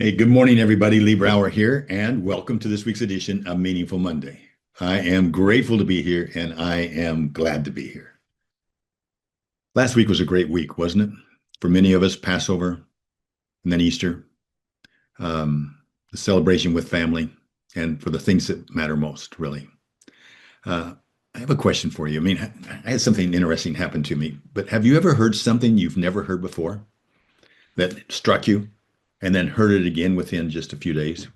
Hey, good morning, everybody. Lee Brower here, and welcome to this week's edition of Meaningful Monday. I am grateful to be here, and I am glad to be here. Last week was a great week, wasn't it? For many of us, Passover and then Easter, the celebration with family, and for the things that matter most, really. Uh, I have a question for you. I mean, I had something interesting happen to me, but have you ever heard something you've never heard before that struck you and then heard it again within just a few days?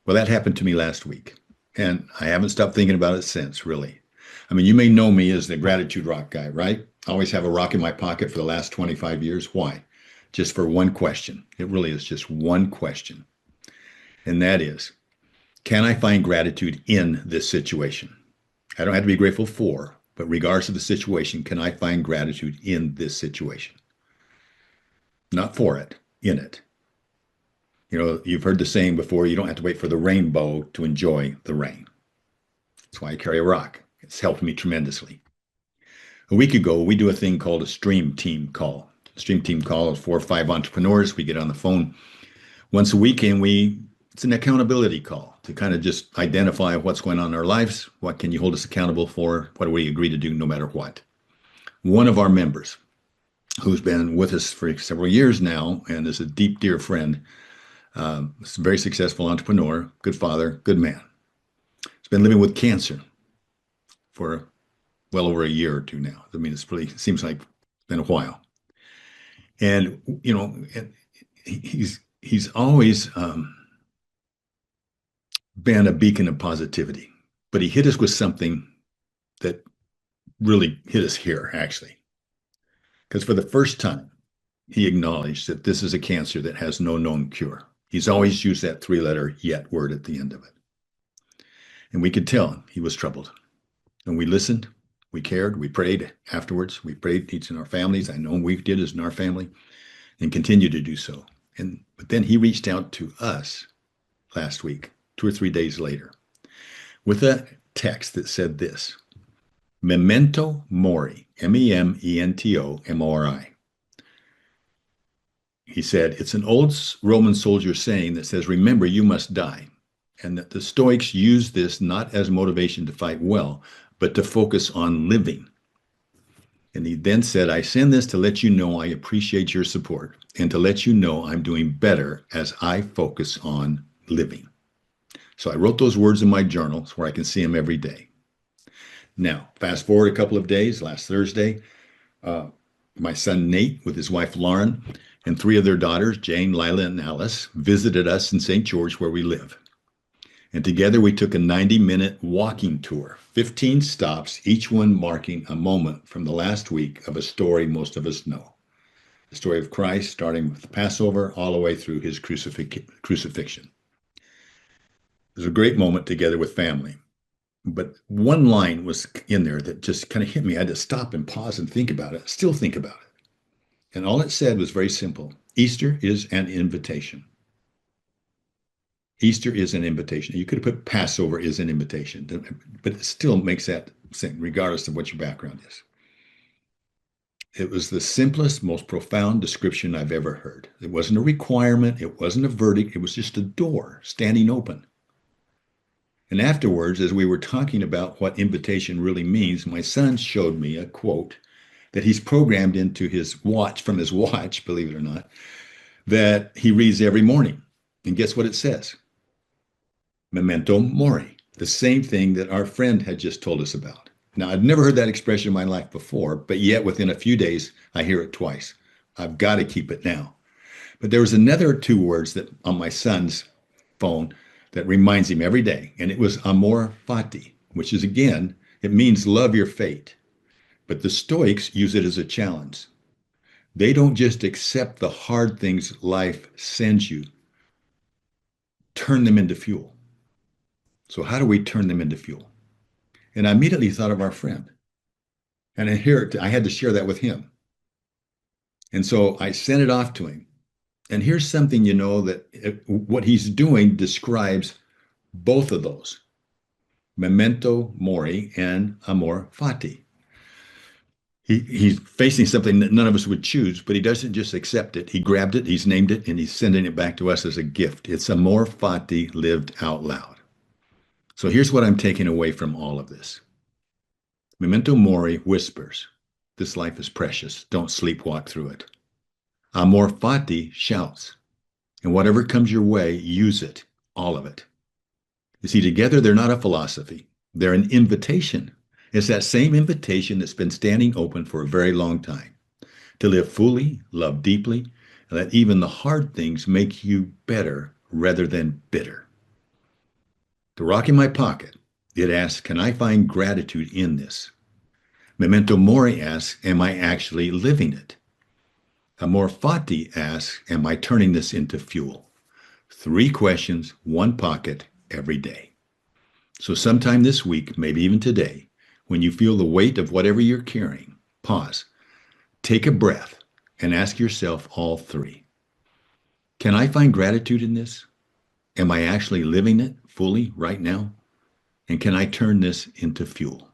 Well, that happened to me last week, and I haven't stopped thinking about it since, really. I mean, you may know me as the gratitude rock guy, right? I always have a rock in my pocket for the last 25 years. Why? Just for one question. It really is just one question. And that is, can I find gratitude in this situation? I don't have to be grateful for, but regardless of the situation, can I find gratitude in this situation? Not for it, in it. You know, you've heard the saying before, you don't have to wait for the rainbow to enjoy the rain. That's why I carry a rock. It's helped me tremendously. A week ago, we do a thing called a stream team call. A stream team call is 4 or 5 entrepreneurs. We get on the phone once a week and it's an accountability call to kind of just identify what's going on in our lives. What can you hold us accountable for? What do we agree to do no matter what? One of our members, who's been with us for several years now and is a deep, dear friend, is a very successful entrepreneur, good father, good man. He's been living with cancer for well over a year or two now. I mean, it seems like it's been a while. And, you know, he's always been a beacon of positivity, but he hit us with something that really hit us here, actually. Because for the first time, he acknowledged that this is a cancer that has no known cure. He's always used that three-letter yet word at the end of it. And we could tell he was troubled. And we listened, we cared, we prayed afterwards. We prayed each in our families. I know we did as in our family and continue to do so. But then he reached out to us last week, 2 or 3 days later, with a text that said this: Memento Mori, Memento Mori. He said, it's an old Roman soldier saying that says, remember, you must die. And that the Stoics use this not as motivation to fight well, but to focus on living. And he then said, I send this to let you know I appreciate your support and to let you know I'm doing better as I focus on living. So I wrote those words in my journals where I can see them every day. Now, fast forward a couple of days, last Thursday, my son Nate with his wife Lauren and three of their daughters, Jane, Lila, and Alice, visited us in St. George where we live. And together we took a 90-minute walking tour, 15 stops, each one marking a moment from the last week of a story most of us know. The story of Christ, starting with the Passover all the way through his crucifixion. It was a great moment together with family. But one line was in there that just kind of hit me. I had to stop and pause and think about it, still think about it. And all it said was very simple. Easter is an invitation. Easter is an invitation. You could have put Passover is an invitation, but it still makes that same, regardless of what your background is. It was the simplest, most profound description I've ever heard. It wasn't a requirement. It wasn't a verdict. It was just a door standing open. And afterwards, as we were talking about what invitation really means, my son showed me a quote that he's programmed into his watch, from his watch, believe it or not, that he reads every morning. And guess what it says? Memento Mori, the same thing that our friend had just told us about. Now, I'd never heard that expression in my life before, but yet within a few days, I hear it twice. I've got to keep it now. But there was another two words that on my son's phone that reminds him every day, and it was Amor Fati, which is, again, it means love your fate. But the Stoics use it as a challenge. They don't just accept the hard things life sends you, turn them into fuel. So how do we turn them into fuel? And I immediately thought of our friend. And I had to share that with him. And so I sent it off to him. And here's something, that what he's doing describes both of those, Memento Mori and Amor Fati. He's facing something that none of us would choose, but he doesn't just accept it. He grabbed it, he's named it, and he's sending it back to us as a gift. It's Amor Fati lived out loud. So here's what I'm taking away from all of this. Memento Mori whispers, this life is precious. Don't sleepwalk through it. Amor Fati shouts, and whatever comes your way, use it, all of it. You see, together they're not a philosophy. They're an invitation. It's that same invitation that's been standing open for a very long time. To live fully, love deeply, and let even the hard things make you better rather than bitter. The rock in my pocket, it asks, can I find gratitude in this? Memento Mori asks, am I actually living it? Amor Fati asks, am I turning this into fuel? 3 questions, 1 pocket every day. So sometime this week, maybe even today, when you feel the weight of whatever you're carrying, pause, take a breath, and ask yourself all 3. Can I find gratitude in this? Am I actually living it fully right now? And can I turn this into fuel?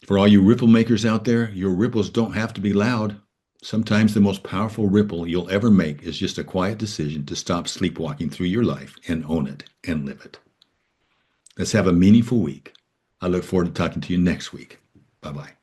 For all you ripple makers out there, your ripples don't have to be loud. Sometimes the most powerful ripple you'll ever make is just a quiet decision to stop sleepwalking through your life and own it and live it. Let's have a meaningful week. I look forward to talking to you next week. Bye-bye.